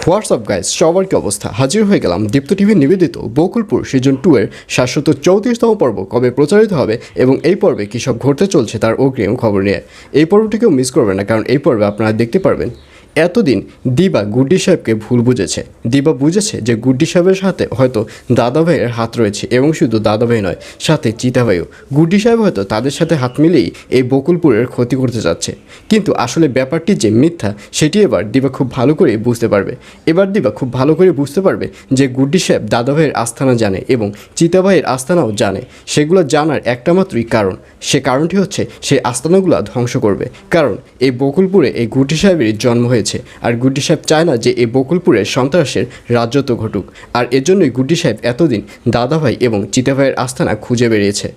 WhatsApp guys, সবার কি অবস্থা? হাজির হয়ে গেলাম দীপ্ত টিভি নিবেদিত বকুলপুর সিজন 2 এর ৭৩৪তম পর্ব কবে প্রচারিত হবে এবং এই পর্বে কী সব ঘটতে চলছে তার অগ্রিম খবর নিয়ে। এই পর্বটিকেও মিস করবেন না, কারণ এই পর্বে আপনারা দেখতে পারবেন এতদিন দিবা গুড্ডি সাহেবকে ভুল বুঝেছে। দিবা বুঝেছে যে গুড্ডি সাহেবের সাথে হয়তো দাদাভাইয়ের হাত রয়েছে, এবং শুধু দাদাভাই নয়, সাথে চিতাভাইও। গুড্ডি সাহেব হয়তো তাদের সাথে হাত মিলিয়েই এই বকুলপুরের ক্ষতি করতে যাচ্ছে, কিন্তু আসলে ব্যাপারটি যে মিথ্যা সেটি এবার দিবা খুব ভালো করে বুঝতে পারবে। এবার দিবা খুব ভালো করে বুঝতে পারবে যে গুড্ডি সাহেব দাদাভাইয়ের আস্তানা জানে এবং চিতাভাইয়ের আস্তানাও জানে। সেগুলো জানার একটা মাত্রই কারণ, সে কারণটি হচ্ছে সেই আস্তানাগুলো ধ্বংস করবে। কারণ এই বকুলপুরে এই গুড্ডি সাহেবেরই জন্ম হয়েছে, আর গুড্ডি সাহেব চায় না যে এই বকুলপুরের সন্ত্রাসের রাজত্ব ঘটুক। আর এজন্যই গুড্ডি সাহেব এতদিন দাদাভাই এবং চিতাভাইয়ের আস্তানা খুঁজে বেরিয়েছে।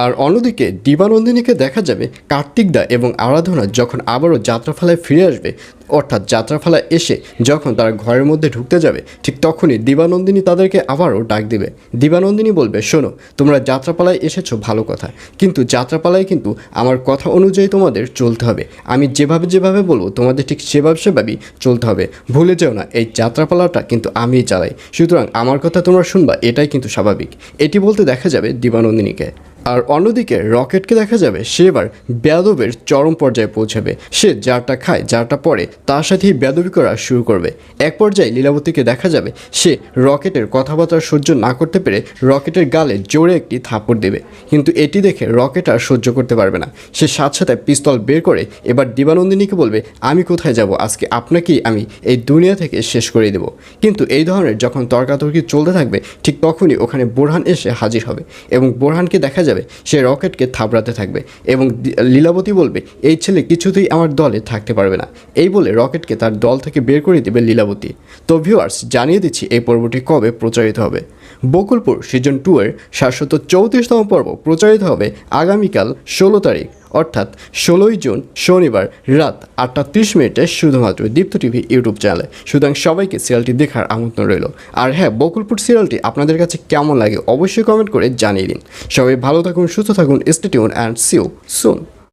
আর অন্যদিকে দিবানন্দিনীকে দেখা যাবে কার্তিকদা এবং আরাধনা যখন আবারও যাত্রাপালায় ফিরে আসবে, অর্থাৎ যাত্রাপালায় এসে যখন তারা ঘরের মধ্যে ঢুকতে যাবে, ঠিক তখনই দিবানন্দিনী তাদেরকে আবারও ডাক দেবে। দিবানন্দিনী বলবে, শোনো, তোমরা যাত্রাপালায় এসেছো ভালো কথা, কিন্তু যাত্রাপালায় কিন্তু আমার কথা অনুযায়ী তোমাদের চলতে হবে। আমি যেভাবে বলবো তোমাদের ঠিক সেভাবেই চলতে হবে। ভুলে যেও না, এই যাত্রাপালাটা কিন্তু আমিই চালাই, সুতরাং আমার কথা তোমরা শুনবা, এটাই কিন্তু স্বাভাবিক। এটি বলতে দেখা যাবে দিবানন্দিনীকে। আর অন্যদিকে রকেটকে দেখা যাবে সে এবার বেয়াদবের চরম পর্যায়ে পৌঁছাবে। সে যারটা খায় যারটা পড়ে তার সাথেই বেয়াদবি করা শুরু করবে। এক পর্যায়ে লীলাবতীকে দেখা যাবে সে রকেটের কথাবার্তা সহ্য না করতে পেরে রকেটের গালে জোরে একটি থাপ্পড় দেবে, কিন্তু এটি দেখে রকেট আর সহ্য করতে পারবে না। সে সাথে পিস্তল বের করে এবার দিবানন্দিনীকে বলবে, আমি কোথায় যাব, আজকে আপনাকেই আমি এই দুনিয়া থেকে শেষ করে দেব। কিন্তু এই ধরনের যখন তর্কাতর্কি চলতে থাকবে, ঠিক তখনই ওখানে বোরহান এসে হাজির হবে এবং বোরহানকে দেখা যাবে সে রকেটকে থাবড়াতে থাকবে এবং লীলাবতী বলবে, এই ছেলে কিছুতেই আমার দলে থাকতে পারবে না। এই বলে রকেটকে তার দল থেকে বের করে দেবে লীলাবতী। তো ভিউয়ার্স, জানিয়ে দিচ্ছি এই পর্বটি কবে প্রচারিত হবে। বকুলপুর সিজন 2 এর ৭৩৪তম পর্ব প্রচারিত হবে আগামীকাল ১৬ তারিখ, অর্থাৎ ১৬ই জুন শনিবার রাত ৮টা ৩০ শুধুমাত্র দীপ্ত টিভি ইউটিউব চ্যানেলে। সুতরাং সবাইকে সিরিয়ালটি দেখার আমন্ত্রণ রইল। আর হ্যাঁ, বকুলপুর সিরিয়ালটি আপনাদের কাছে কেমন লাগে অবশ্যই কমেন্ট করে জানিয়ে দিন। সবাই ভালো থাকুন, সুস্থ থাকুন, stay tune and see you soon.